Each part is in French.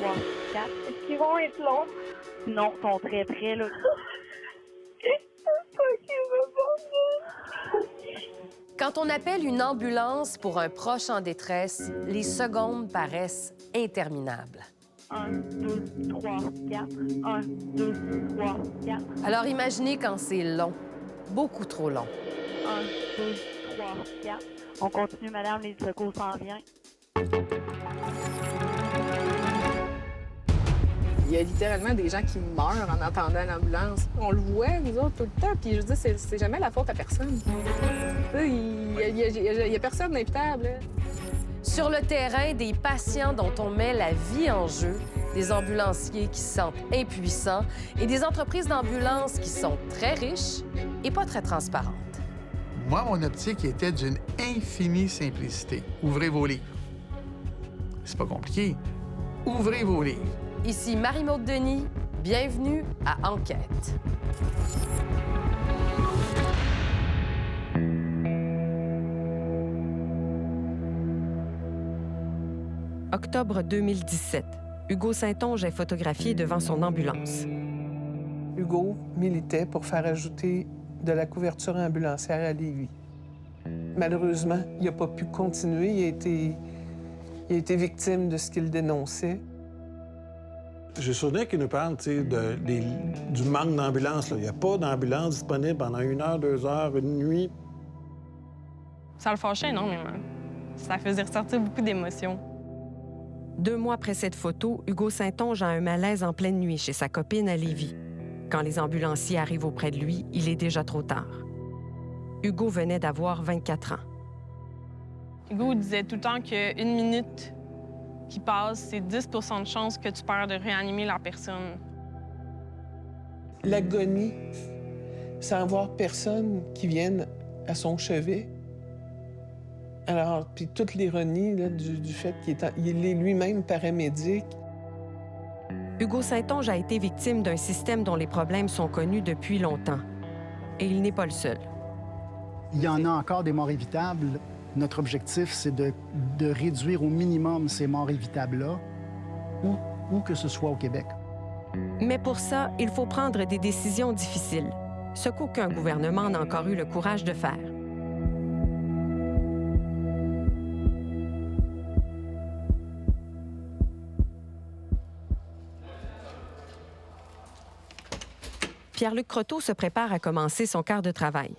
3, 4. Est-ce qu'ils vont être longs? Non, ils sont très près, là. Quand on appelle une ambulance pour un proche en détresse, les secondes paraissent interminables. 1, 2, 3, 4. 1, 2, 3, 4. Alors imaginez quand c'est long, beaucoup trop long. 1, 2, 3, 4. On continue, madame, les secours s'en viennent. Il y a littéralement des gens qui meurent en entendant l'ambulance. On le voit, nous autres, tout le temps. Puis je veux dire, c'est jamais la faute à personne. Il y a personne d'imputable. Sur le terrain, des patients dont on met la vie en jeu, des ambulanciers qui se sentent impuissants et des entreprises d'ambulance qui sont très riches et pas très transparentes. Moi, mon optique était d'une infinie simplicité. Ouvrez vos livres. C'est pas compliqué. Ouvrez vos livres. Ici Marie-Maude Denis, bienvenue à Enquête. Octobre 2017. Hugo Saint-Onge est photographié devant son ambulance. Hugo militait pour faire ajouter de la couverture ambulancière à Lévis. Malheureusement, il n'a pas pu continuer. Il a été victime de ce qu'il dénonçait. J'ai souvenir qu'il nous parle du manque d'ambulance. Il n'y a pas d'ambulance disponible pendant 1 heure, 2 heures, une nuit. Ça le fâchait énormément. Ça faisait ressortir beaucoup d'émotions. 2 mois après cette photo, Hugo Saint-Onge a un malaise en pleine nuit chez sa copine à Lévis. Quand les ambulanciers arrivent auprès de lui, il est déjà trop tard. Hugo venait d'avoir 24 ans. Hugo disait tout le temps qu'une minute qui passe, c'est 10 de chance que tu perds de réanimer la personne. L'agonie, sans voir personne qui vienne à son chevet. Alors, puis toute l'ironie là, du fait qu'il est lui-même paramédic. Hugo Saint-Onge a été victime d'un système dont les problèmes sont connus depuis longtemps. Et il n'est pas le seul. Il y en a encore des morts évitables. Notre objectif, c'est de réduire au minimum ces morts évitables-là, où que ce soit au Québec. Mais pour ça, il faut prendre des décisions difficiles, ce qu'aucun gouvernement n'a encore eu le courage de faire. Pierre-Luc Croteau se prépare à commencer son quart de travail.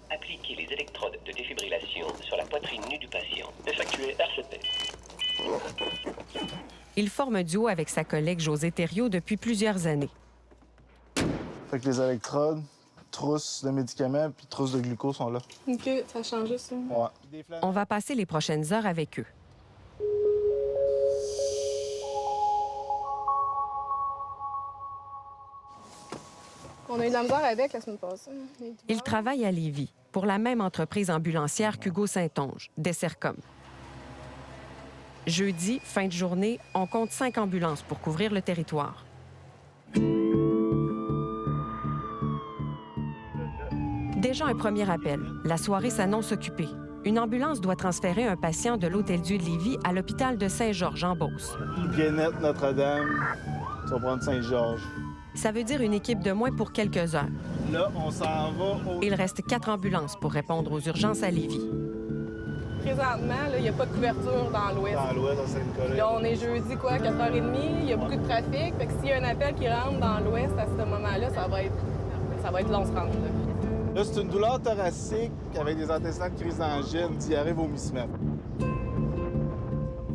Appliquer les électrodes de défibrillation sur la poitrine nue du patient. Effectuer RCP. Il forme un duo avec sa collègue Josée Thériault depuis plusieurs années. Fait que les électrodes, trousses de médicaments puis trousses de glucose sont là. OK, ça a changé, ça. Ouais. On va passer les prochaines heures avec eux. On a eu de la misère avec la semaine passée. Il travaille à Lévis, pour la même entreprise ambulancière qu'Hugo Saint-Onge, Dessercom. Jeudi, fin de journée, on compte 5 ambulances pour couvrir le territoire. Déjà un premier appel. La soirée s'annonce occupée. Une ambulance doit transférer un patient de l'Hôtel-Dieu de Lévis à l'hôpital de Saint-Georges-en-Beauce. Bien-être Notre-Dame, tu vas prendre Saint-Georges. Ça veut dire une équipe de moins pour quelques heures. Là, on s'en va au... Il reste 4 ambulances pour répondre aux urgences à Lévis. Présentement, il n'y a pas de couverture dans l'Ouest. Dans l'Ouest, à Saint-Nicolas. Là, on est jeudi, 4h30. Il y a beaucoup de trafic. Fait que s'il y a un appel qui rentre dans l'Ouest à ce moment-là, ça va être long se rendre. Là, c'est une douleur thoracique avec des antécédents de crise d'angine, diarrhée, vomissement.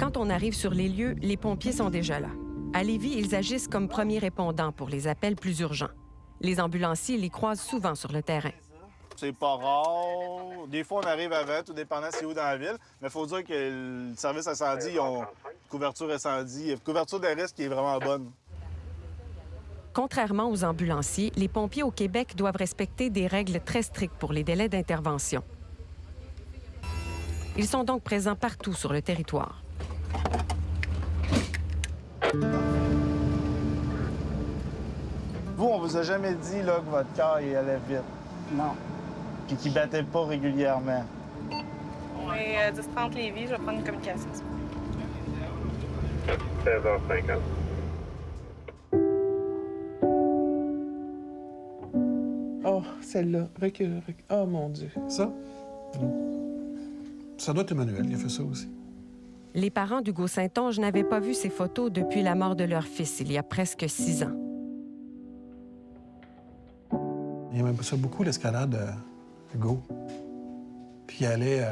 Quand on arrive sur les lieux, les pompiers sont déjà là. À Lévis, ils agissent comme premiers répondants pour les appels plus urgents. Les ambulanciers les croisent souvent sur le terrain. C'est pas rare. Des fois, on arrive avant, tout dépendant c'est où dans la ville. Mais il faut dire que le service incendie, ils ont couverture incendie, couverture de risque qui est vraiment bonne. Contrairement aux ambulanciers, les pompiers au Québec doivent respecter des règles très strictes pour les délais d'intervention. Ils sont donc présents partout sur le territoire. Vous, on vous a jamais dit là, que votre cœur il allait vite? Non. Puis qu'il battait pas régulièrement? On est 10-30 Lévis, je vais prendre une communication. 16h50. celle-là. Recule, recule. Oh, mon Dieu. Ça? Ça doit être Emmanuel qui a fait ça aussi. Les parents d'Hugo Saint-Onge n'avaient pas vu ces photos depuis la mort de leur fils, il y a presque 6 ans. Il aimait ça beaucoup, l'escalade, Hugo. Puis il allait...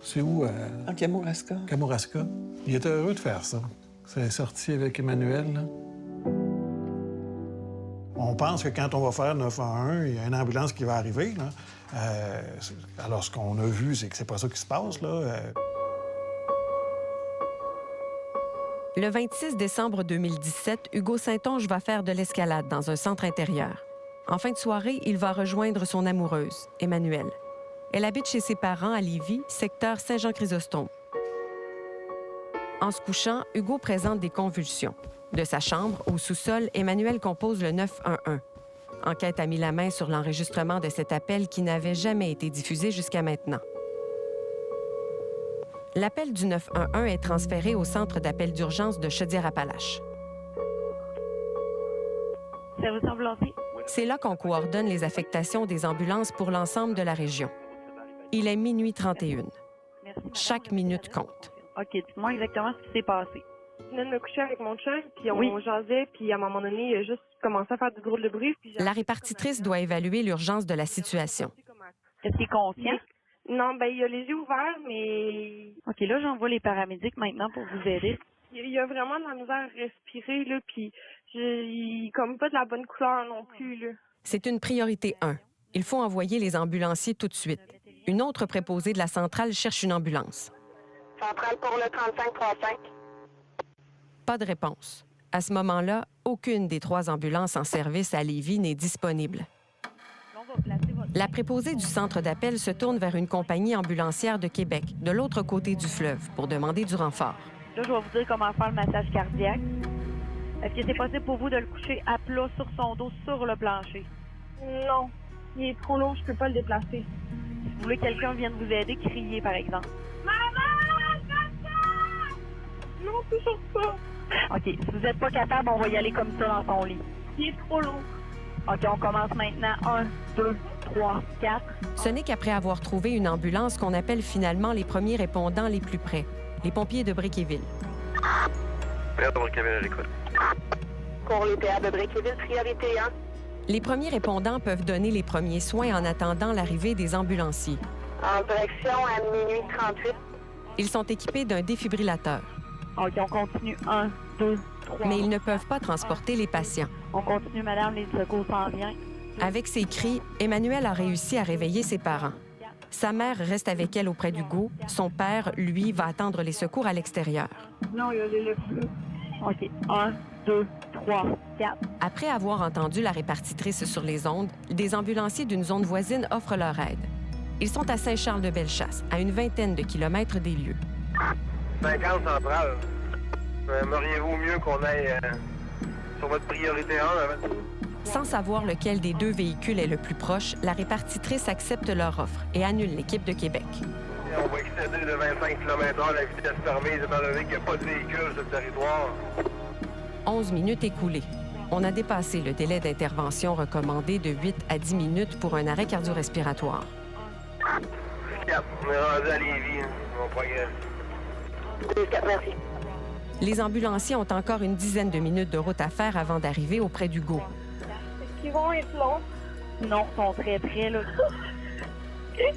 c'est où? En Kamouraska. Kamouraska. Il était heureux de faire ça. C'est sorti avec Emmanuel, là. On pense que quand on va faire 911, il y a une ambulance qui va arriver, là. Alors, ce qu'on a vu, c'est que c'est pas ça qui se passe, là. Le 26 décembre 2017, Hugo Saint-Onge va faire de l'escalade dans un centre intérieur. En fin de soirée, il va rejoindre son amoureuse, Emmanuelle. Elle habite chez ses parents à Lévis, secteur Saint-Jean-Chrysostome. En se couchant, Hugo présente des convulsions. De sa chambre, au sous-sol, Emmanuelle compose le 911. Enquête a mis la main sur l'enregistrement de cet appel qui n'avait jamais été diffusé jusqu'à maintenant. L'appel du 911 est transféré au centre d'appel d'urgence de Chaudière-Appalaches. Service ambulancier. C'est là qu'on coordonne les affectations des ambulances pour l'ensemble de la région. Il est minuit 31. Merci, Chaque minute compte. OK, dites-moi exactement ce qui s'est passé. Je venais de me coucher avec mon chum, puis on Oui. jasait, puis à un moment donné, il a juste commencé à faire du drôle de bruit. Puis La répartitrice doit évaluer l'urgence de la situation. Est-ce qu'il est conscient? Non, ben il a les yeux ouverts, mais OK, là, j'envoie les paramédics maintenant pour vous aider. il a vraiment de la misère à respirer, là, puis il est comme pas de la bonne couleur non plus, là. C'est une priorité 1. Il faut envoyer les ambulanciers tout de suite. Une autre préposée de la centrale cherche une ambulance. Centrale pour le 3535. Pas de réponse. À ce moment-là, aucune des 3 ambulances en service à Lévis n'est disponible. La préposée du centre d'appel se tourne vers une compagnie ambulancière de Québec, de l'autre côté du fleuve, pour demander du renfort. Là, je vais vous dire comment faire le massage cardiaque. Est-ce que c'est possible pour vous de le coucher à plat sur son dos, sur le plancher? Non, il est trop long, je peux pas le déplacer. Si vous voulez que quelqu'un vienne vous aider, criez, par exemple. Non, toujours pas. OK, si vous n'êtes pas capable, on va y aller comme ça dans son lit. Il est trop long. OK, on commence maintenant. 1, 2, 3, 4. Ce n'est qu'après avoir trouvé une ambulance qu'on appelle finalement les premiers répondants les plus près, les pompiers de Bréquéville. Pour le théâtre de Bréquéville, priorité 1. Les premiers répondants peuvent donner les premiers soins en attendant l'arrivée des ambulanciers. En direction à minuit 38. Ils sont équipés d'un défibrillateur, OK, on continue. 1, 2, 3. mais ils ne peuvent pas transporter les patients. On continue, madame, les secours s'en viennent. Avec ses cris, Emmanuelle a réussi à réveiller ses parents. Sa mère reste avec elle auprès d'Hugo. Son père, lui, va attendre les secours à l'extérieur. Non, il y a les lèvres. OK, 1, 2, 3, 4. Après avoir entendu la répartitrice sur les ondes, des ambulanciers d'une zone voisine offrent leur aide. Ils sont à Saint-Charles-de-Bellechasse, à une vingtaine de kilomètres des lieux. 50 centrales. Aimeriez-vous mieux qu'on aille sur votre priorité 1 avant? Sans savoir lequel des 2 véhicules est le plus proche, la répartitrice accepte leur offre et annule l'équipe de Québec. On va excéder de 25 km/h la vitesse permise étant donné qu'il n'y a pas de véhicule sur le territoire. 11 minutes écoulées. On a dépassé le délai d'intervention recommandé de 8 à 10 minutes pour un arrêt cardio-respiratoire. 4, on est rendu à Lévis, on progresse. 4, merci. Les ambulanciers ont encore une dizaine de minutes de route à faire avant d'arriver auprès d'Hugo. Est-ce qu'ils vont être longs? Non, ils sont très près, là. Ouais,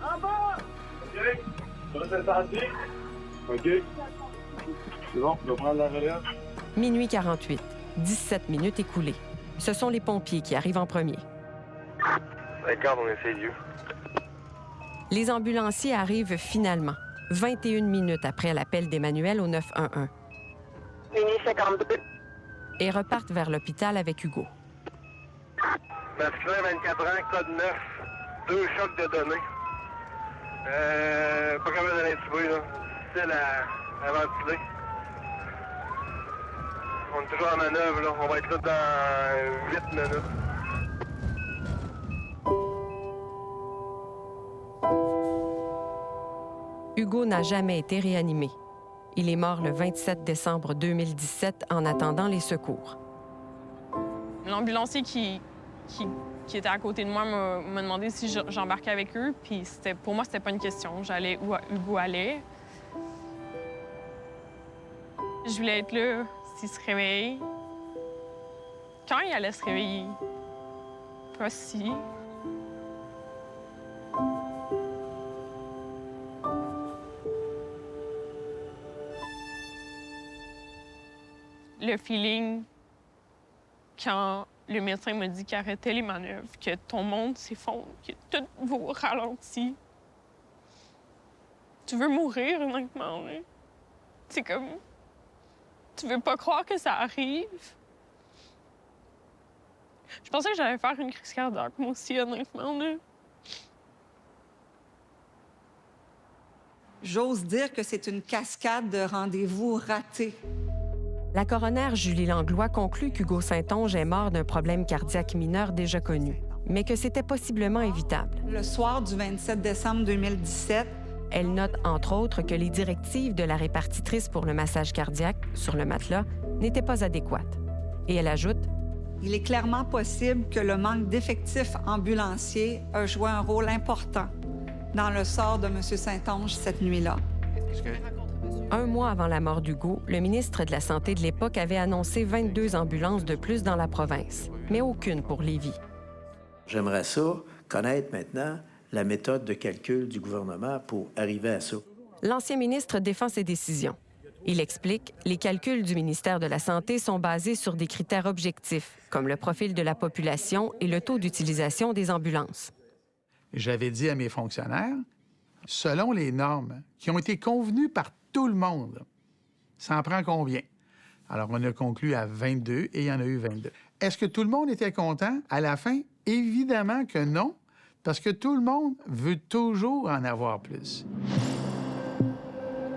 en bas! OK. Ça va s'incendier? OK. C'est bon, on va prendre la relève. Minuit 48. 17 minutes écoulées. Ce sont les pompiers qui arrivent en premier. Regarde, on essaie Dieu. Les ambulanciers arrivent finalement, 21 minutes après l'appel d'Emmanuelle au 911, Minuit 52. et repartent vers l'hôpital avec Hugo. Masculin, 24 ans, code 9. 2 chocs de données. Pas capable de l'intuber, là. Difficile à ventiler. On est toujours en manœuvre, là. On va être là dans 8 minutes. Hugo n'a jamais été réanimé. Il est mort le 27 décembre 2017 en attendant les secours. L'ambulancier qui était à côté de moi m'a demandé si j'embarquais avec eux, puis pour moi, c'était pas une question. J'allais où Hugo allait. Je voulais être là s'il se réveille. Quand il allait se réveiller. Pas si. Le feeling quand le médecin m'a dit qu'il arrêtait les manœuvres, que ton monde s'effondre, que tout vous ralentit. Tu veux mourir, honnêtement, hein? C'est comme... Tu veux pas croire que ça arrive. Je pensais que j'allais faire une crise cardiaque, moi aussi, honnêtement, là. J'ose dire que c'est une cascade de rendez-vous ratés. La coroner Julie Langlois conclut qu'Hugo Saint-Onge est mort d'un problème cardiaque mineur déjà connu, mais que c'était possiblement évitable. Le soir du 27 décembre 2017, elle note entre autres que les directives de la répartitrice pour le massage cardiaque sur le matelas n'étaient pas adéquates. Et elle ajoute: il est clairement possible que le manque d'effectifs ambulanciers a joué un rôle important dans le sort de M. Saint-Onge cette nuit-là. Un mois avant la mort d'Hugo, le ministre de la Santé de l'époque avait annoncé 22 ambulances de plus dans la province, mais aucune pour Lévis. J'aimerais ça connaître maintenant la méthode de calcul du gouvernement pour arriver à ça. L'ancien ministre défend ses décisions. Il explique que les calculs du ministère de la Santé sont basés sur des critères objectifs, comme le profil de la population et le taux d'utilisation des ambulances. J'avais dit à mes fonctionnaires, selon les normes qui ont été convenues par tout le monde, ça en prend combien? Alors, on a conclu à 22 et il y en a eu 22. Est-ce que tout le monde était content à la fin? Évidemment que non, parce que tout le monde veut toujours en avoir plus.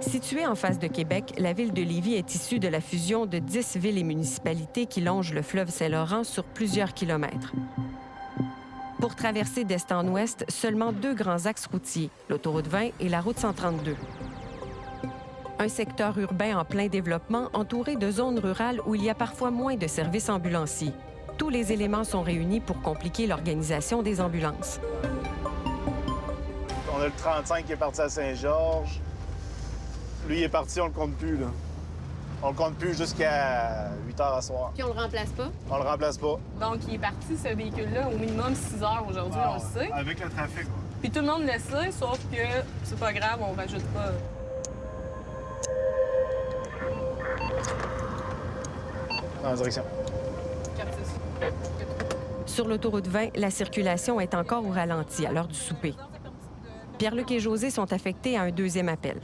Située en face de Québec, la ville de Lévis est issue de la fusion de 10 villes et municipalités qui longent le fleuve Saint-Laurent sur plusieurs kilomètres. Pour traverser d'est en ouest, seulement 2 grands axes routiers, l'autoroute 20 et la route 132. Un secteur urbain en plein développement entouré de zones rurales où il y a parfois moins de services ambulanciers. Tous les éléments sont réunis pour compliquer l'organisation des ambulances. On a le 35 qui est parti à Saint-Georges. Lui, il est parti, on le compte plus, là. On le compte plus jusqu'à 8 h à soir. Puis on le remplace pas? On le remplace pas. Donc, il est parti, ce véhicule-là, au minimum 6 heures aujourd'hui, on le sait. Avec le trafic, quoi. Puis tout le monde le sait, sauf que c'est pas grave, on rajoute pas. Dans la direction. Sur l'autoroute 20, la circulation est encore au ralenti à l'heure du souper. Pierre-Luc et José sont affectés à un deuxième appel.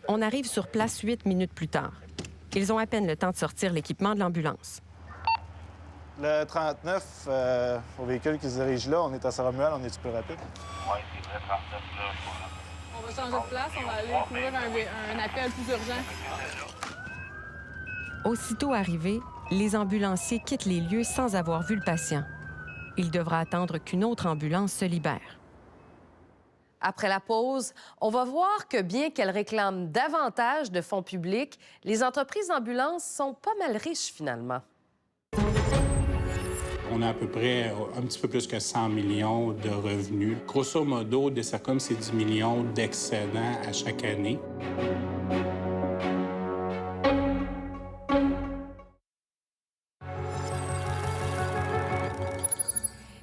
On arrive sur place 8 minutes plus tard. Ils ont à peine le temps de sortir l'équipement de l'ambulance. Le 39, au véhicule qui se dirige là, on est à Saint-Romuald, on est-tu plus rapide? Oui, c'est vrai, 39 là. On va changer de place, on va aller couvrir un appel plus urgent. Aussitôt arrivés, les ambulanciers quittent les lieux sans avoir vu le patient. Il devra attendre qu'une autre ambulance se libère. Après la pause, on va voir que bien qu'elles réclament davantage de fonds publics, les entreprises d'ambulance sont pas mal riches finalement. On a à peu près un petit peu plus que 100 millions de revenus. Grosso modo, Dessercom, c'est 10 millions d'excédents à chaque année.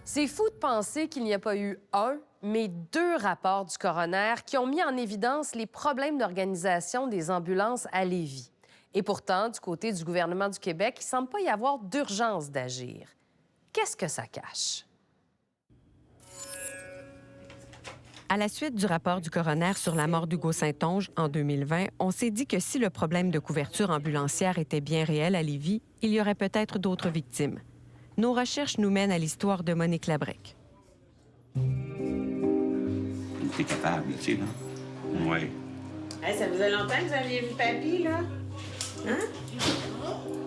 C'est fou de penser qu'il n'y a pas eu un, mais 2 rapports du coroner qui ont mis en évidence les problèmes d'organisation des ambulances à Lévis. Et pourtant, du côté du gouvernement du Québec, il ne semble pas y avoir d'urgence d'agir. Qu'est-ce que ça cache? À la suite du rapport du coroner sur la mort d'Hugo Saint-Onge en 2020, on s'est dit que si le problème de couverture ambulancière était bien réel à Lévis, il y aurait peut-être d'autres victimes. Nos recherches nous mènent à l'histoire de Monique Labrec. T'es capable, tu sais, là? Oui. Hey, ça faisait longtemps que vous aviez vu papy, là? Hein?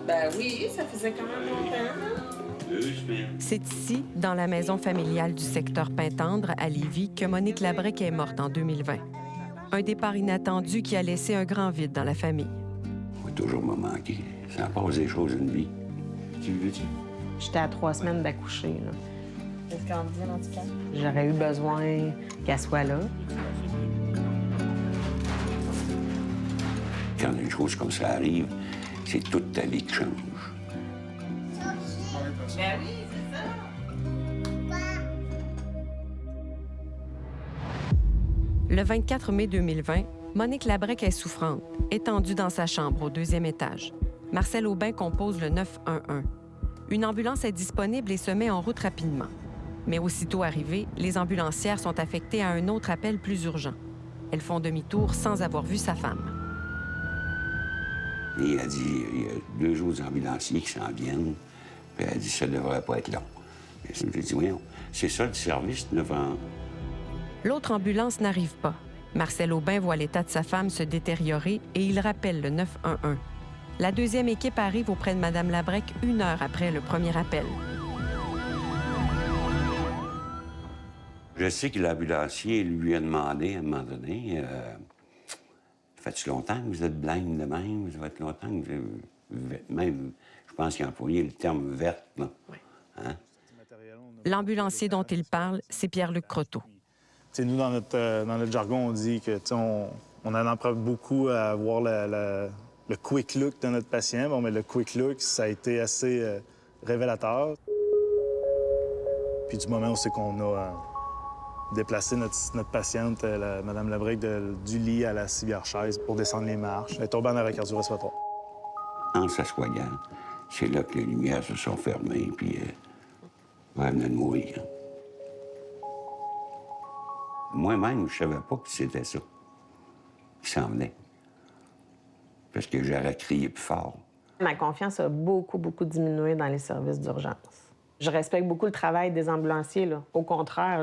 Ben oui, ça faisait quand même longtemps. 2 semaines. C'est ici, dans la maison familiale du secteur Pintendre, à Lévis, que Monique Labrec est morte en 2020. Un départ inattendu qui a laissé un grand vide dans la famille. On va toujours me manquer. Ça passe des choses une vie. Tu le veux-tu? J'étais à 3 semaines d'accoucher, là. Qu'est-ce qu'on dit, en tout cas? J'aurais eu besoin qu'elle soit là. Quand une chose comme ça arrive, c'est toute ta vie qui change. Ben oui, c'est ça. Le 24 mai 2020, Monique Labrec est souffrante, étendue dans sa chambre au 2e étage. Marcel Aubin compose le 911. Une ambulance est disponible et se met en route rapidement. Mais aussitôt arrivées, les ambulancières sont affectées à un autre appel plus urgent. Elles font demi-tour sans avoir vu sa femme. Et il a dit, il y a 2 autres ambulanciers qui s'en viennent. Puis elle a dit, ça ne devrait pas être long. J'ai dit, voyons, c'est ça le service 911. L'autre ambulance n'arrive pas. Marcel Aubin voit l'état de sa femme se détériorer et il rappelle le 911. La 2e équipe arrive auprès de Mme Labrec 1 heure après le premier appel. Je sais que l'ambulancier lui a demandé à un moment donné, fait-tu longtemps que vous êtes blême de même? Ça fait longtemps que vous êtes même, je pense qu'il a employé le terme verte, là. Oui. Hein? L'ambulancier dont il parle, c'est Pierre-Luc Croteau. T'sais, nous, dans notre jargon, on dit que on en emprunte beaucoup à avoir le quick look de notre patient. Bon, mais le quick look, ça a été assez révélateur. Puis du moment où c'est qu'on a déplacé notre patiente, Mme Labrec, du lit à la civière chaise pour descendre les marches, elle est tombée en arrêt cardio-respiratoire. En s'assoyant, c'est là que les lumières se sont fermées, puis elle venait de mourir. Moi-même, je savais pas que c'était ça qui s'en venait. Parce que j'aurais crié plus fort. Ma confiance a beaucoup diminué dans les services d'urgence. Je respecte beaucoup le travail des ambulanciers, là. Au contraire,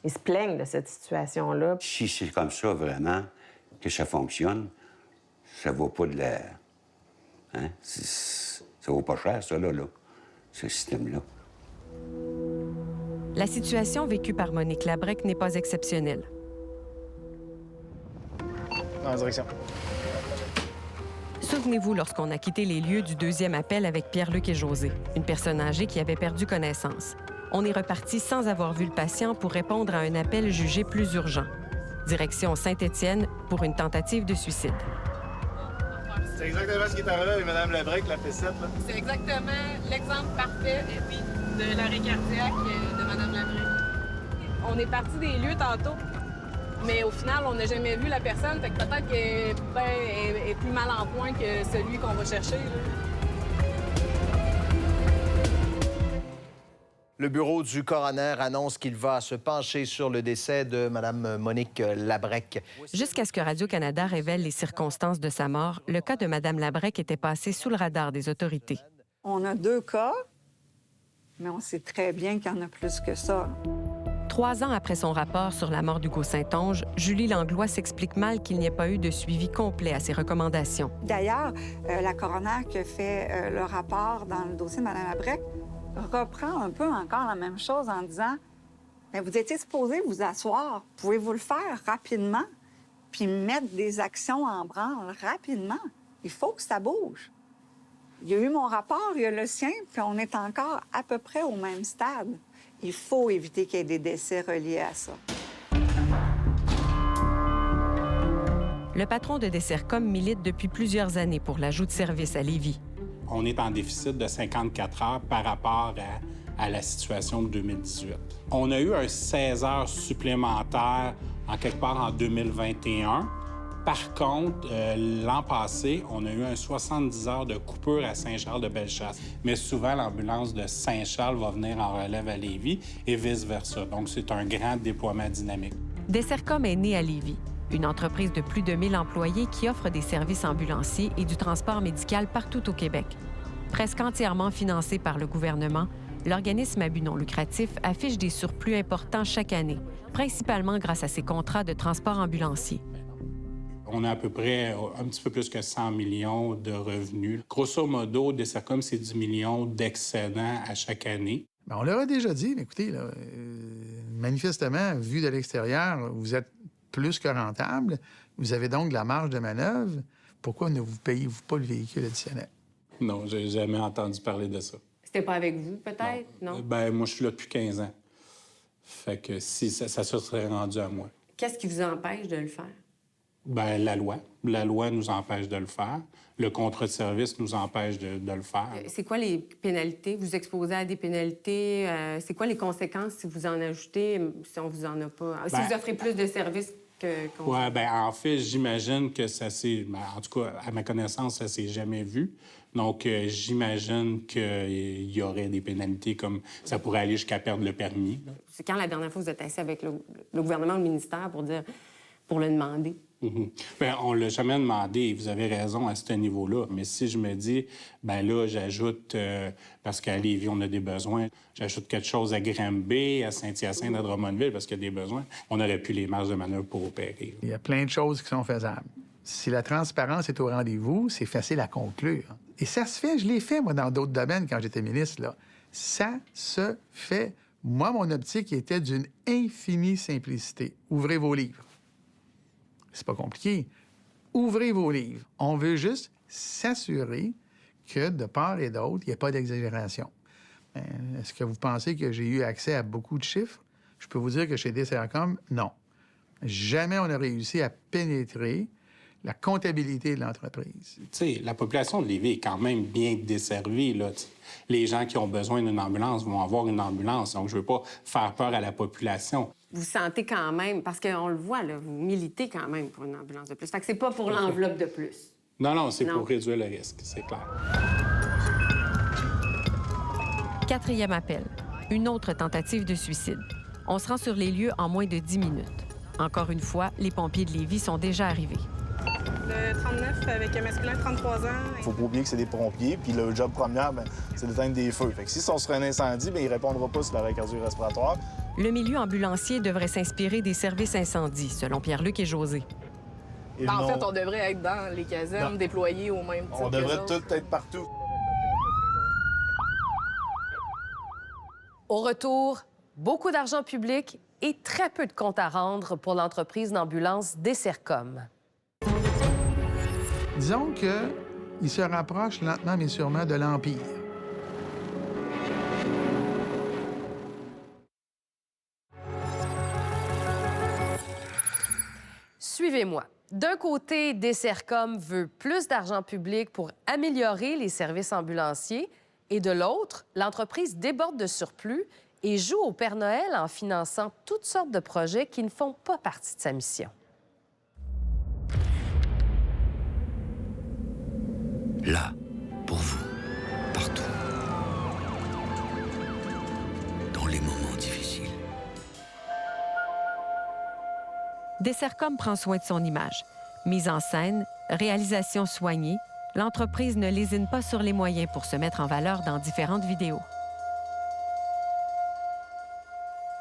ils se plaignent de cette situation-là. Si c'est comme ça, vraiment, que ça fonctionne, ça vaut pas de l'air. Hein? Ça vaut pas cher, ça, là, ce système-là. La situation vécue par Monique Labrec n'est pas exceptionnelle. Dans la direction. Souvenez-vous lorsqu'on a quitté les lieux du 2e appel avec Pierre-Luc et José, une personne âgée qui avait perdu connaissance. On est reparti sans avoir vu le patient pour répondre à un appel jugé plus urgent. Direction Saint-Étienne pour une tentative de suicide. C'est exactement ce qui est arrivé avec Mme Labrec, la P7, là. C'est exactement l'exemple parfait de l'arrêt cardiaque de Mme Labrec. On est parti des lieux tantôt, mais au final, on n'a jamais vu la personne. Fait que peut-être qu'elle est plus mal en point que celui qu'on va chercher, là. Le bureau du coroner annonce qu'il va se pencher sur le décès de Mme Monique Labrec. Jusqu'à ce que Radio-Canada révèle les circonstances de sa mort, le cas de Mme Labrec était passé sous le radar des autorités. On a 2 cas, mais on sait très bien qu'il y en a plus que ça. 3 ans après son rapport sur la mort d'Hugo Saint-Onge, Julie Langlois s'explique mal qu'il n'y ait pas eu de suivi complet à ses recommandations. D'ailleurs, la coroner qui a fait le rapport dans le dossier de Mme Labrec reprend un peu encore la même chose en disant « Bien, vous étiez supposé vous asseoir. Pouvez-vous le faire rapidement puis mettre des actions en branle rapidement? Il faut que ça bouge. » Il y a eu mon rapport, il y a le sien, puis on est encore à peu près au même stade. Il faut éviter qu'il y ait des décès reliés à ça. Le patron de Dessercom milite depuis plusieurs années pour l'ajout de services à Lévis. On est en déficit de 54 heures par rapport à la situation de 2018. On a eu un 16 heures supplémentaire en quelque part en 2021. Par contre, l'an passé, on a eu un 70 heures de coupure à Saint-Charles-de-Bellechasse. Mais souvent, l'ambulance de Saint-Charles va venir en relève à Lévis et vice-versa. Donc, c'est un grand déploiement dynamique. Dessercom est né à Lévis, une entreprise de plus de 1000 employés qui offre des services ambulanciers et du transport médical partout au Québec. Presque entièrement financé par le gouvernement, l'organisme à but non lucratif affiche des surplus importants chaque année, principalement grâce à ses contrats de transport ambulancier. On a à peu près un petit peu plus que 100 millions de revenus. Grosso modo, Dessercom, c'est 10 millions d'excédents à chaque année. Bien, on leur a déjà dit, mais écoutez, là, manifestement, vu de l'extérieur, vous êtes plus que rentable. Vous avez donc de la marge de manœuvre. Pourquoi ne vous payez-vous pas le véhicule additionnel? Non, j'ai jamais entendu parler de ça. C'était pas avec vous, peut-être? Non? Ben moi, je suis là depuis 15 ans. Fait que si ça se serait rendu à moi. Qu'est-ce qui vous empêche de le faire? Ben la loi. La loi nous empêche de le faire. Le contrat de service nous empêche de le faire. C'est quoi les pénalités? Vous exposez à des pénalités? C'est quoi les conséquences si vous en ajoutez, si on vous en a pas? Si vous offrez plus de services qu'on... Oui, bien, en fait, j'imagine que ça s'est... En tout cas, à ma connaissance, ça s'est jamais vu. Donc, j'imagine qu'il y aurait des pénalités comme ça pourrait aller jusqu'à perdre le permis. Là. C'est quand la dernière fois vous êtes assis avec le gouvernement ou le ministère pour le demander? Mm-hmm. Bien, on l'a jamais demandé et vous avez raison à ce niveau-là. Mais si je me dis, bien là, j'ajoute, parce qu'à Lévis, on a des besoins, j'ajoute quelque chose à Granby, à Saint-Hyacinthe, à Drummondville, parce qu'il y a des besoins, on aurait plus les marges de manœuvre pour opérer. Il y a plein de choses qui sont faisables. Si la transparence est au rendez-vous, c'est facile à conclure. Et ça se fait, je l'ai fait, moi, dans d'autres domaines quand j'étais ministre, là. Ça se fait. Moi, mon optique était d'une infinie simplicité. Ouvrez vos livres. C'est pas compliqué. Ouvrez vos livres. On veut juste s'assurer que, de part et d'autre, il n'y ait pas d'exagération. Est-ce que vous pensez que j'ai eu accès à beaucoup de chiffres? Je peux vous dire que chez DCRCOM, non. Jamais on a réussi à pénétrer la comptabilité de l'entreprise. Tu sais, la population de Lévis est quand même bien desservie, là. Les gens qui ont besoin d'une ambulance vont avoir une ambulance. Donc, je veux pas faire peur à la population. Vous sentez quand même, parce qu'on le voit, là, vous militez quand même pour une ambulance de plus. Fait que c'est pas pour l'enveloppe de plus. Non, c'est pour réduire le risque, c'est clair. 4e appel. Une autre tentative de suicide. On se rend sur les lieux en moins de 10 minutes. Encore une fois, les pompiers de Lévis sont déjà arrivés. Le 39 avec un masculin de 33 ans. Faut pas oublier que c'est des pompiers, puis le job premier, c'est d'éteindre des feux. Fait que si on serait un incendie, bien, il répondra pas sur l'arrêt cardio-respiratoire. Le milieu ambulancier devrait s'inspirer des services incendies, selon Pierre-Luc et José. En fait, on devrait être dans les casernes, déployés au même titre. On devrait tout être partout. Au retour, beaucoup d'argent public et très peu de comptes à rendre pour l'entreprise d'ambulance DCRCOM. Disons qu'il se rapproche lentement mais sûrement de l'Empire. Suivez-moi. D'un côté, DCRCOM veut plus d'argent public pour améliorer les services ambulanciers et de l'autre, l'entreprise déborde de surplus et joue au Père Noël en finançant toutes sortes de projets qui ne font pas partie de sa mission. Là, pour vous, partout. Dans les moments difficiles. DCRCOM prend soin de son image. Mise en scène, réalisation soignée, l'entreprise ne lésine pas sur les moyens pour se mettre en valeur dans différentes vidéos.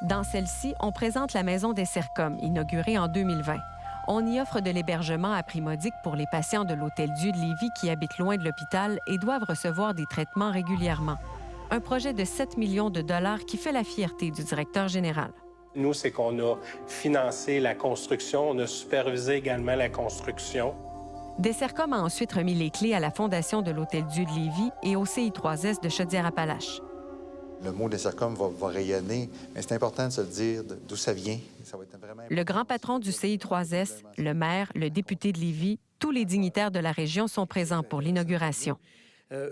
Dans celle-ci, on présente la maison DCRCOM, inaugurée en 2020. On y offre de l'hébergement à prix modique pour les patients de l'Hôtel-Dieu de Lévis qui habitent loin de l'hôpital et doivent recevoir des traitements régulièrement. Un projet de 7 millions de dollars qui fait la fierté du directeur général. Nous, c'est qu'on a financé la construction, on a supervisé également la construction. DCRCOM a ensuite remis les clés à la fondation de l'Hôtel-Dieu de Lévis et au CI3S de Chaudière-Appalaches. Le mot DCRCOM va rayonner, mais c'est important de se le dire d'où ça vient. Ça va être vraiment... Le grand patron du CI3S, le maire, le député de Lévis, tous les dignitaires de la région sont présents pour l'inauguration.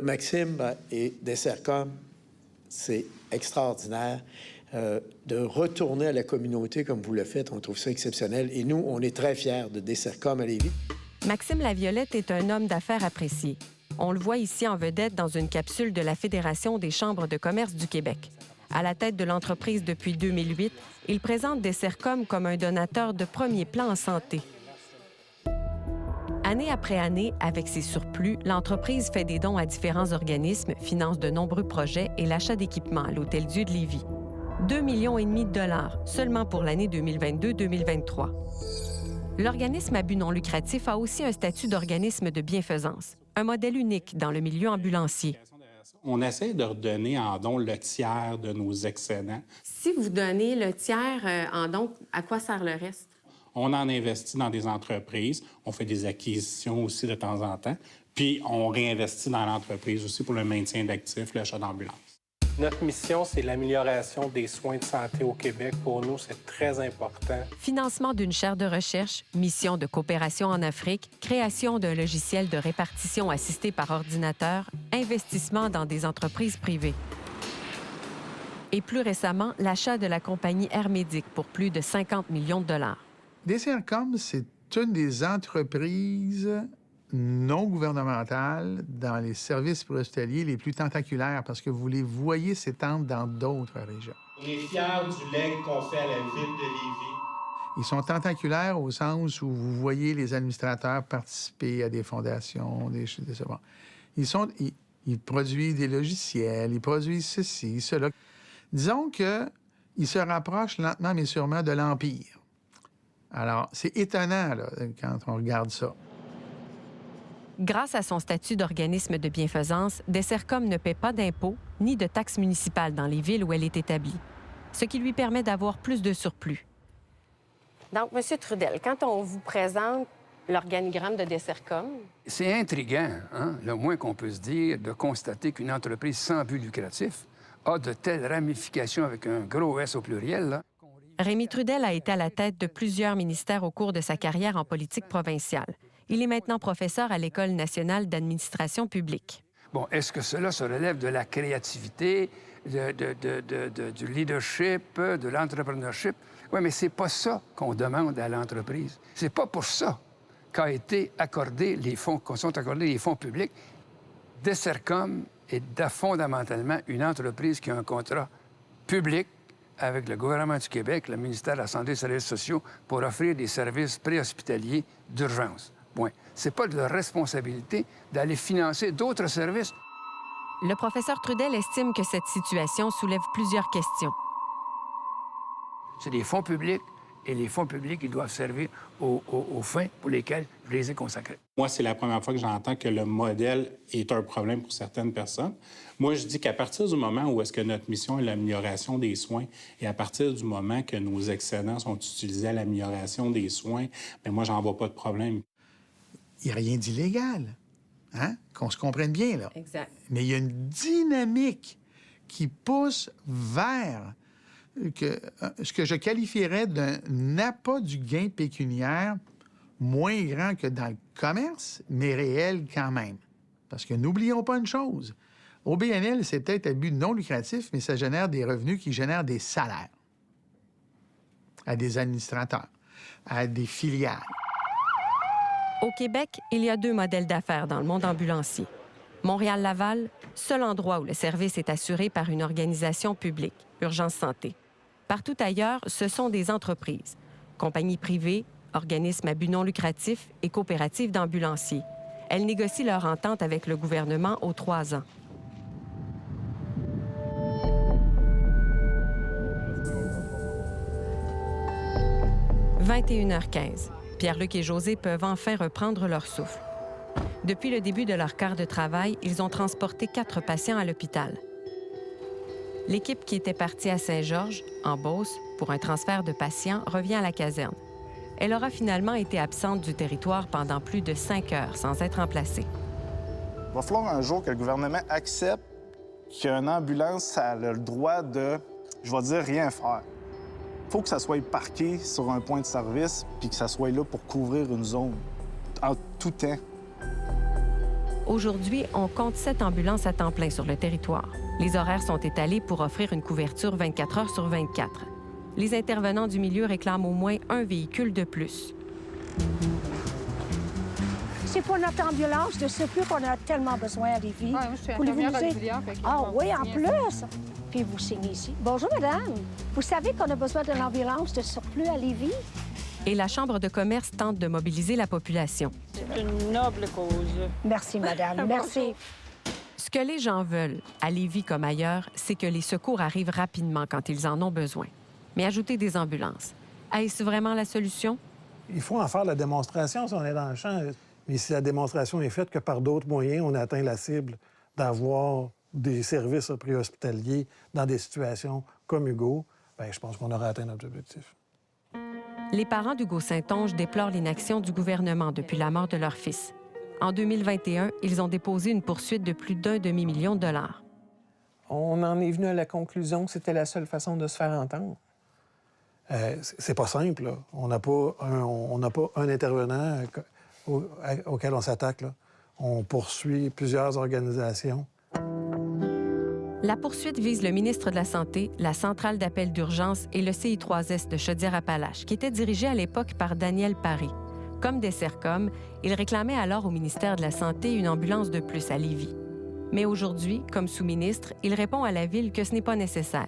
Maxime et DCRCOM, c'est extraordinaire. De retourner à la communauté comme vous le faites, on trouve ça exceptionnel. Et nous, on est très fiers de DCRCOM à Lévis. Maxime Laviolette est un homme d'affaires apprécié. On le voit ici en vedette dans une capsule de la Fédération des chambres de commerce du Québec. À la tête de l'entreprise depuis 2008, il présente DCRCOM comme un donateur de premier plan en santé. Année après année, avec ses surplus, l'entreprise fait des dons à différents organismes, finance de nombreux projets et l'achat d'équipements à l'Hôtel-Dieu de Lévis. 2,5 millions de dollars seulement pour l'année 2022-2023. L'organisme à but non lucratif a aussi un statut d'organisme de bienfaisance, un modèle unique dans le milieu ambulancier. On essaie de redonner en don le tiers de nos excédents. Si vous donnez le tiers en don, à quoi sert le reste? On en investit dans des entreprises. On fait des acquisitions aussi de temps en temps. Puis, on réinvestit dans l'entreprise aussi pour le maintien d'actifs, l'achat d'ambulances. Notre mission, c'est l'amélioration des soins de santé au Québec. Pour nous, c'est très important. Financement d'une chaire de recherche, mission de coopération en Afrique, création d'un logiciel de répartition assisté par ordinateur, investissement dans des entreprises privées. Et plus récemment, l'achat de la compagnie Air Médic pour plus de 50 millions de dollars. DCRCOM, c'est une des entreprises non gouvernementales dans les services hospitaliers les plus tentaculaires parce que vous les voyez s'étendre dans d'autres régions. On est fiers du legs qu'on fait à la ville de Lévis. Ils sont tentaculaires au sens où vous voyez les administrateurs participer à des fondations, des choses. Bon. Ils produisent des logiciels, ils produisent ceci, cela. Disons qu'ils se rapprochent lentement mais sûrement de l'Empire. Alors, c'est étonnant là, quand on regarde ça. Grâce à son statut d'organisme de bienfaisance, DCRCOM ne paie pas d'impôts ni de taxes municipales dans les villes où elle est établie, ce qui lui permet d'avoir plus de surplus. Donc, M. Trudel, quand on vous présente l'organigramme de DCRCOM... C'est intriguant, hein, le moins qu'on peut se dire, de constater qu'une entreprise sans but lucratif a de telles ramifications avec un gros S au pluriel, là. Rémi Trudel a été à la tête de plusieurs ministères au cours de sa carrière en politique provinciale. Il est maintenant professeur à l'École nationale d'administration publique. Bon, est-ce que cela se relève de la créativité, du leadership, de l'entrepreneurship? Oui, mais c'est pas ça qu'on demande à l'entreprise. C'est pas pour ça qu'a été accordé les fonds, qu'on sont accordés les fonds publics. DCRCOM est fondamentalement une entreprise qui a un contrat public avec le gouvernement du Québec, le ministère de la Santé et des Services sociaux, pour offrir des services préhospitaliers d'urgence. Point. C'est pas de leur responsabilité d'aller financer d'autres services. Le professeur Trudel estime que cette situation soulève plusieurs questions. C'est des fonds publics, et les fonds publics, ils doivent servir aux fins pour lesquelles je les ai consacrés. Moi, c'est la première fois que j'entends que le modèle est un problème pour certaines personnes. Moi, je dis qu'à partir du moment où est-ce que notre mission est l'amélioration des soins et à partir du moment que nos excédents sont utilisés à l'amélioration des soins, bien, moi, j'en vois pas de problème. Il n'y a rien d'illégal, hein? Qu'on se comprenne bien, là. Exact. Mais il y a une dynamique qui pousse vers ce que je qualifierais d'un appât du gain pécuniaire moins grand que dans le commerce, mais réel quand même. Parce que n'oublions pas une chose, au BNL, c'est peut-être à but non lucratif, mais ça génère des revenus qui génèrent des salaires à des administrateurs, à des filiales. Au Québec, il y a 2 modèles d'affaires dans le monde ambulancier. Montréal-Laval, seul endroit où le service est assuré par une organisation publique, Urgence Santé. Partout ailleurs, ce sont des entreprises, compagnies privées, organismes à but non lucratif et coopératives d'ambulanciers. Elles négocient leur entente avec le gouvernement aux 3 ans. « 21h15. Pierre-Luc et José peuvent enfin reprendre leur souffle. Depuis le début de leur quart de travail, ils ont transporté 4 patients à l'hôpital. L'équipe qui était partie à Saint-Georges, en Beauce, pour un transfert de patients, revient à la caserne. Elle aura finalement été absente du territoire pendant plus de 5 heures sans être remplacée. Il va falloir un jour que le gouvernement accepte qu'une ambulance ça a le droit de, je vais dire, rien faire. Il faut que ça soit parqué sur un point de service puis que ça soit là pour couvrir une zone en tout temps. Aujourd'hui, on compte 7 ambulances à temps plein sur le territoire. Les horaires sont étalés pour offrir une couverture 24 heures sur 24. Les intervenants du milieu réclament au moins un véhicule de plus. C'est pour notre ambulance de secours qu'on a tellement besoin à Lévis. Moi, je suis infirmière auxiliaire. Ah oui, en plus! Puis vous signez ici. Bonjour, madame. Vous savez qu'on a besoin d'une ambulance de surplus à Lévis? Et la Chambre de commerce tente de mobiliser la population. C'est une noble cause. Merci, madame. Merci. Ce que les gens veulent, à Lévis comme ailleurs, c'est que les secours arrivent rapidement quand ils en ont besoin. Mais ajouter des ambulances, est-ce vraiment la solution? Il faut en faire la démonstration si on est dans le champ. Mais si la démonstration est faite que par d'autres moyens, on atteint la cible d'avoir des services préhospitaliers dans des situations comme Hugo, bien, je pense qu'on aura atteint notre objectif. Les parents d'Hugo Saint-Onge déplorent l'inaction du gouvernement depuis la mort de leur fils. En 2021, ils ont déposé une poursuite de plus d'1 demi-million de dollars. On en est venu à la conclusion que c'était la seule façon de se faire entendre. C'est pas simple, là. On n'a pas un intervenant auquel on s'attaque, là. On poursuit plusieurs organisations. La poursuite vise le ministre de la Santé, la centrale d'appel d'urgence et le CI3S de Chaudière-Appalaches, qui était dirigé à l'époque par Daniel Paré. Comme Dessercom, il réclamait alors au ministère de la Santé une ambulance de plus à Lévis. Mais aujourd'hui, comme sous-ministre, il répond à la Ville que ce n'est pas nécessaire.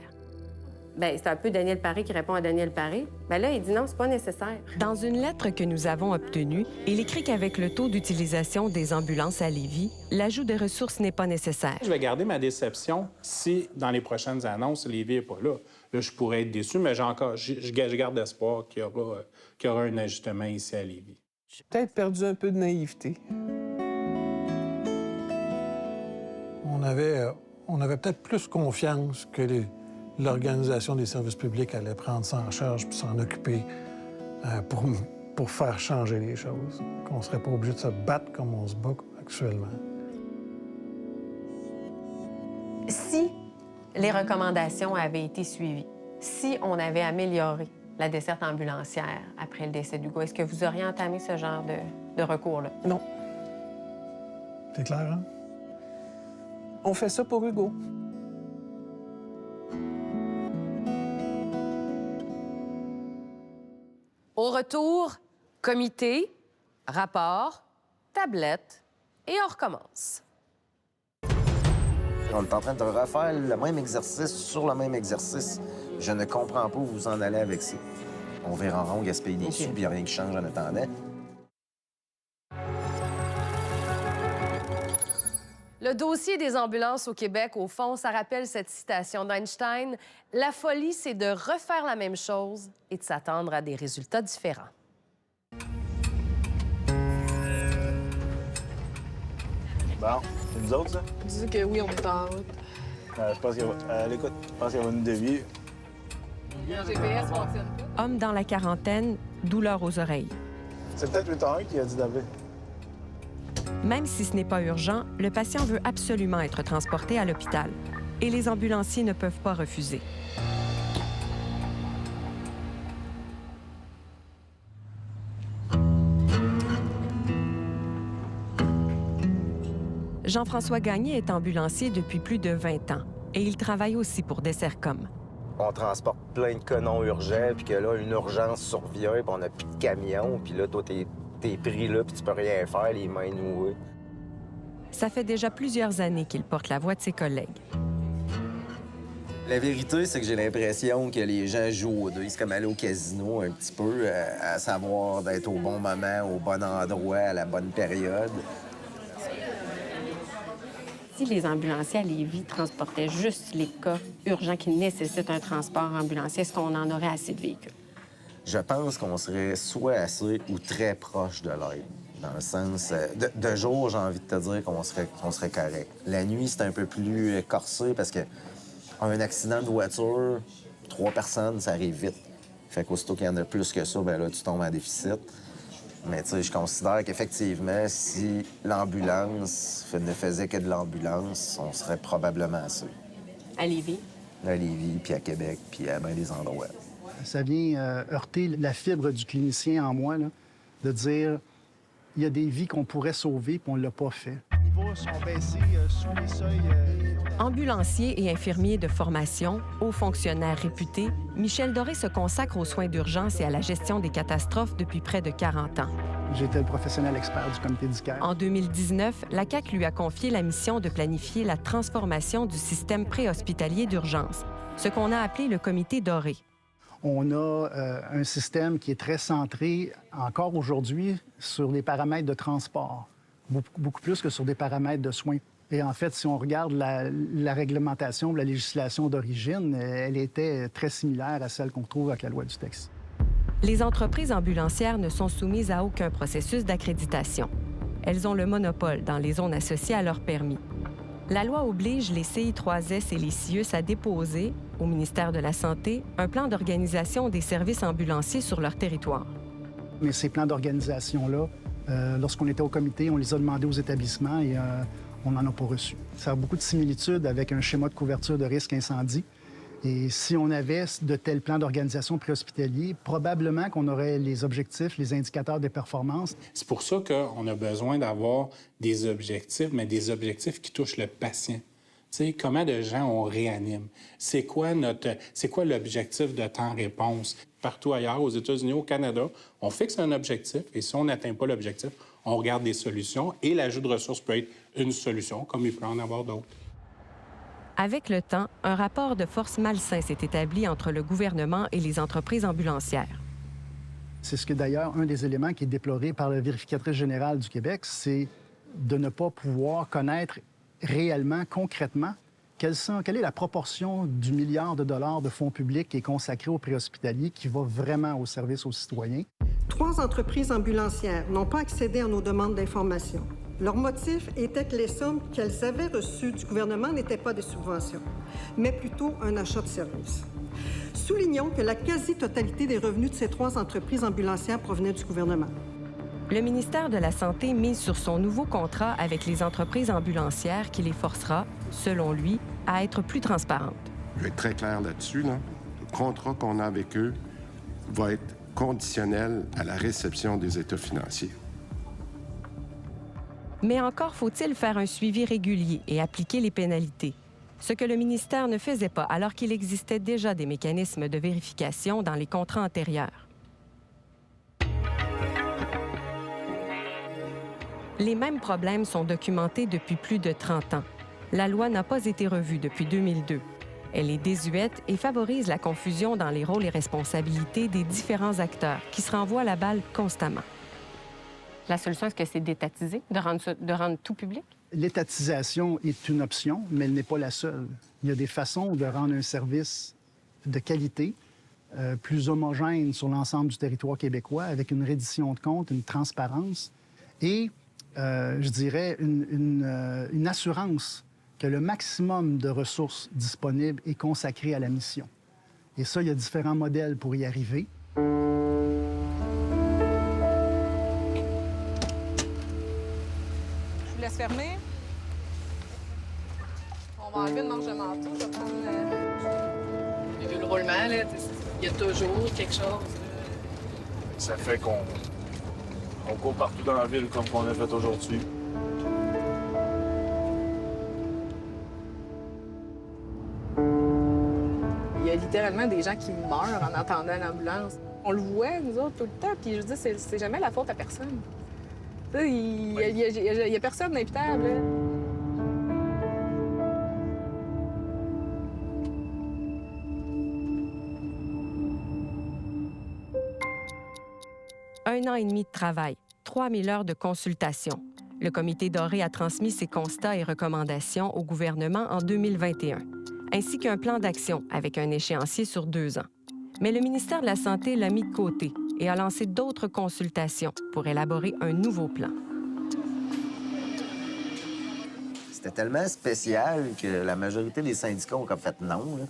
Bien, c'est un peu Daniel Paré qui répond à Daniel Paré. Bien là, il dit non, c'est pas nécessaire. Dans une lettre que nous avons obtenue, il écrit qu'avec le taux d'utilisation des ambulances à Lévis, l'ajout de ressources n'est pas nécessaire. Je vais garder ma déception si, dans les prochaines annonces, Lévis n'est pas là. Là, je pourrais être déçu, mais je garde espoir qu'il y aura un ajustement ici à Lévis. J'ai peut-être perdu un peu de naïveté. On avait peut-être plus confiance que l'Organisation des services publics allait prendre ça en charge puis s'en occuper pour faire changer les choses. Qu'on ne serait pas obligé de se battre comme on se bat actuellement. Si les recommandations avaient été suivies, si on avait amélioré la desserte ambulancière après le décès d'Hugo, est-ce que vous auriez entamé ce genre de recours-là? Non. C'est clair, hein? On fait ça pour Hugo. Au retour, comité, rapport, tablette et on recommence. On est en train de refaire le même exercice sur le même exercice. Je ne comprends pas où vous en allez avec ça. On verra en rond, gaspiller des sous, puis il n'y a rien qui change en attendant. Le dossier des ambulances au Québec, au fond, ça rappelle cette citation d'Einstein. « La folie, c'est de refaire la même chose et de s'attendre à des résultats différents. » Bon, c'est nous autres, ça? Dis que oui, on est en route. Je pense qu'elle va... écoute, je pense qu'elle va nous dévier. Le GPS fonctionne pas. Homme dans la quarantaine, douleur aux oreilles. C'est peut-être 8h01 qui a dit d'appeler. Même si ce n'est pas urgent, le patient veut absolument être transporté à l'hôpital. Et les ambulanciers ne peuvent pas refuser. Jean-François Gagné est ambulancier depuis plus de 20 ans. Et il travaille aussi pour Dessercom. On transporte plein de canons urgents, puis que là, une urgence survient, puis on n'a plus de camion, puis là, toi, t'es pris là, puis tu peux rien faire, les mains nouées. Ça fait déjà plusieurs années qu'il porte la voix de ses collègues. La vérité, c'est que j'ai l'impression que les gens jouent aux dés. C'est comme aller au casino un petit peu, à savoir d'être au bon moment, au bon endroit, à la bonne période. Si les ambulanciers à Lévis transportaient juste les cas urgents qui nécessitent un transport ambulancier, est-ce qu'on en aurait assez de véhicules? Je pense qu'on serait soit assez ou très proche de l'aide. Dans le sens... de jour, j'ai envie de te dire qu'on serait correct. La nuit, c'est un peu plus corsé parce que un accident de voiture, 3 personnes, ça arrive vite. Fait qu'aussitôt qu'il y en a plus que ça, bien là, tu tombes en déficit. Mais tu sais, je considère qu'effectivement, si l'ambulance ne faisait que de l'ambulance, on serait probablement assez. À Lévis? À Lévis, puis à Québec, puis à bien des endroits. Ça vient heurter la fibre du clinicien en moi, là, de dire il y a des vies qu'on pourrait sauver, puis on ne l'a pas fait. Les niveaux sont baissés sous les seuils. Ambulancier et infirmier de formation, haut fonctionnaire réputé, Michel Doré se consacre aux soins d'urgence et à la gestion des catastrophes depuis près de 40 ans. J'étais le professionnel expert du comité du CAR. En 2019, la CAQ lui a confié la mission de planifier la transformation du système préhospitalier d'urgence, ce qu'on a appelé le comité Doré. On a un système qui est très centré, encore aujourd'hui, sur les paramètres de transport, beaucoup plus que sur des paramètres de soins. Et en fait, si on regarde la réglementation, la législation d'origine, elle était très similaire à celle qu'on trouve avec la loi du texte. Les entreprises ambulancières ne sont soumises à aucun processus d'accréditation. Elles ont le monopole dans les zones associées à leur permis. La loi oblige les CI3S et les CIUS à déposer au ministère de la Santé un plan d'organisation des services ambulanciers sur leur territoire. Mais ces plans d'organisation-là, lorsqu'on était au comité, on les a demandés aux établissements et on n'en a pas reçu. Ça a beaucoup de similitudes avec un schéma de couverture de risque incendie. Et si on avait de tels plans d'organisation préhospitaliers, probablement qu'on aurait les objectifs, les indicateurs des performances. C'est pour ça qu'on a besoin d'avoir des objectifs, mais des objectifs qui touchent le patient. Tu sais, comment de gens on réanime? C'est quoi l'objectif de temps-réponse? Partout ailleurs, aux États-Unis, au Canada, on fixe un objectif et si on n'atteint pas l'objectif, on regarde des solutions et l'ajout de ressources peut être une solution, comme il peut en avoir d'autres. Avec le temps, un rapport de force malsain s'est établi entre le gouvernement et les entreprises ambulancières. C'est ce que d'ailleurs, un des éléments qui est déploré par la vérificatrice générale du Québec, c'est de ne pas pouvoir connaître réellement, concrètement, quelle est la proportion du milliard de dollars de fonds publics qui est consacré aux préhospitaliers qui va vraiment au service aux citoyens. 3 entreprises ambulancières n'ont pas accédé à nos demandes d'information. Leur motif était que les sommes qu'elles avaient reçues du gouvernement n'étaient pas des subventions, mais plutôt un achat de services. Soulignons que la quasi-totalité des revenus de ces 3 entreprises ambulancières provenaient du gouvernement. Le ministère de la Santé mise sur son nouveau contrat avec les entreprises ambulancières qui les forcera, selon lui, à être plus transparentes. Je vais être très clair là-dessus. Le contrat qu'on a avec eux va être conditionnel à la réception des états financiers. Mais encore faut-il faire un suivi régulier et appliquer les pénalités, ce que le ministère ne faisait pas alors qu'il existait déjà des mécanismes de vérification dans les contrats antérieurs. Les mêmes problèmes sont documentés depuis plus de 30 ans. La loi n'a pas été revue depuis 2002. Elle est désuète et favorise la confusion dans les rôles et responsabilités des différents acteurs qui se renvoient la balle constamment. La solution, est-ce que c'est d'étatiser, de rendre tout public? L'étatisation est une option, mais elle n'est pas la seule. Il y a des façons de rendre un service de qualité plus homogène sur l'ensemble du territoire québécois, avec une reddition de comptes, une transparence et, je dirais, une assurance que le maximum de ressources disponibles est consacré à la mission. Et ça, il y a différents modèles pour y arriver. Je vous laisse fermer. On va enlever le manche de manteau. Je vais prendre le roulement, là. Il y a toujours quelque chose. Ça fait qu'on court partout dans la ville comme on a fait aujourd'hui. Il y a littéralement des gens qui meurent en attendant l'ambulance. On le voit, nous autres, tout le temps, puis je veux dire, c'est jamais la faute à personne. Il y a personne d'imputable, là. Un an et demi de travail, 3000 heures de consultation. Le Comité Doré a transmis ses constats et recommandations au gouvernement en 2021, ainsi qu'un plan d'action avec un échéancier sur 2 ans. Mais le ministère de la Santé l'a mis de côté et a lancé d'autres consultations pour élaborer un nouveau plan. C'était tellement spécial que la majorité des syndicats ont comme fait non. Là.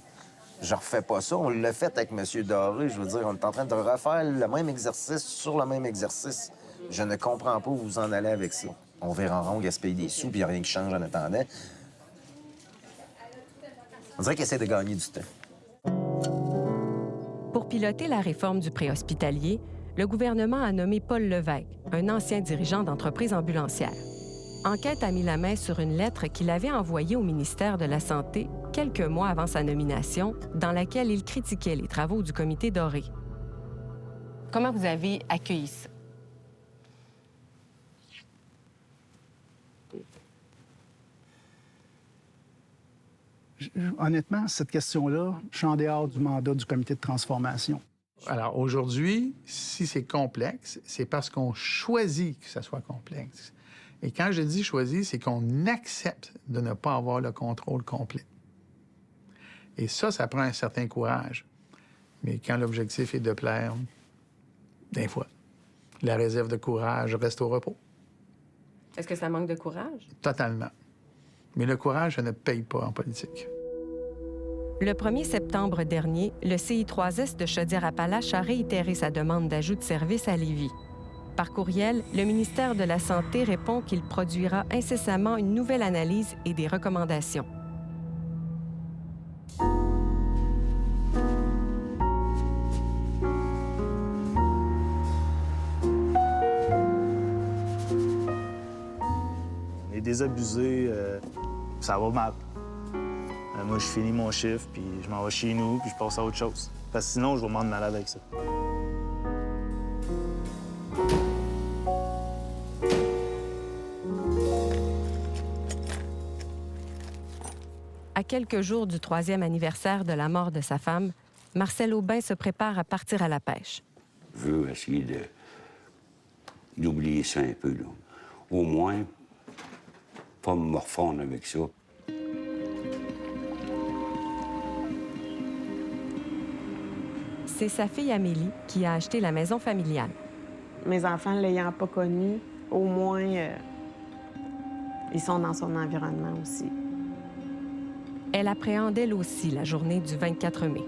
Je refais pas ça. On l'a fait avec M. Doré. Je veux dire, on est en train de refaire le même exercice sur le même exercice. Je ne comprends pas où vous en allez avec ça. On verra en rond gaspiller des sous, puis il n'y a rien qui change en attendant. On dirait qu'ils essaient de gagner du temps. Pour piloter la réforme du préhospitalier, le gouvernement a nommé Paul Levesque, un ancien dirigeant d'entreprise ambulancière. Enquête a mis la main sur une lettre qu'il avait envoyée au ministère de la Santé quelques mois avant sa nomination, dans laquelle il critiquait les travaux du Comité Doré. Comment vous avez accueilli ça? Honnêtement, cette question-là, je suis en dehors du mandat du comité de transformation. Alors, aujourd'hui, si c'est complexe, c'est parce qu'on choisit que ça soit complexe. Et quand je dis choisi, c'est qu'on accepte de ne pas avoir le contrôle complet. Et ça prend un certain courage. Mais quand l'objectif est de plaire, des fois, la réserve de courage reste au repos. Est-ce que ça manque de courage? Totalement. Mais le courage, ça ne paye pas en politique. Le 1er septembre dernier, le CI3S de Chaudière-Appalaches a réitéré sa demande d'ajout de service à Lévis. Par courriel, le ministère de la Santé répond qu'il produira incessamment une nouvelle analyse et des recommandations. On est désabusé, ça va mal. Moi, je finis mon chiffre, puis je m'en vais chez nous, puis je passe à autre chose. Parce que sinon, je vais me rendre malade avec ça. À quelques jours du 3e anniversaire de la mort de sa femme, Marcel Aubin se prépare à partir à la pêche. Je veux essayer d'oublier ça un peu, là. Au moins, pas me morfondre avec ça. C'est sa fille Amélie qui a acheté la maison familiale. Mes enfants, l'ayant pas connu, au moins, ils sont dans son environnement aussi. Elle appréhende elle aussi la journée du 24 mai.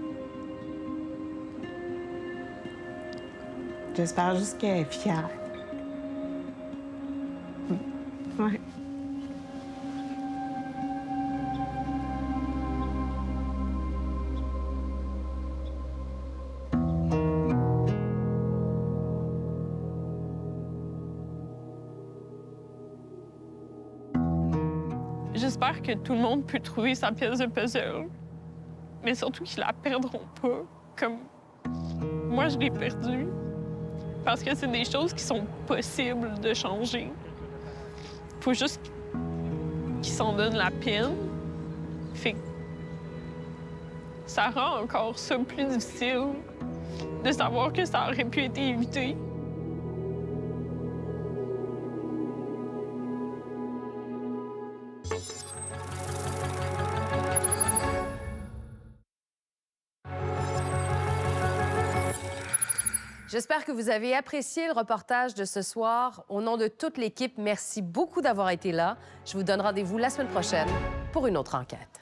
J'espère juste qu'elle est fière. Ouais. J'espère que tout le monde peut trouver sa pièce de puzzle, mais surtout qu'ils la perdront pas, comme moi je l'ai perdue, parce que c'est des choses qui sont possibles de changer. Faut juste qu'ils s'en donnent la peine. Fait que ça rend encore ça plus difficile de savoir que ça aurait pu être évité. J'espère que vous avez apprécié le reportage de ce soir. Au nom de toute l'équipe, merci beaucoup d'avoir été là. Je vous donne rendez-vous la semaine prochaine pour une autre enquête.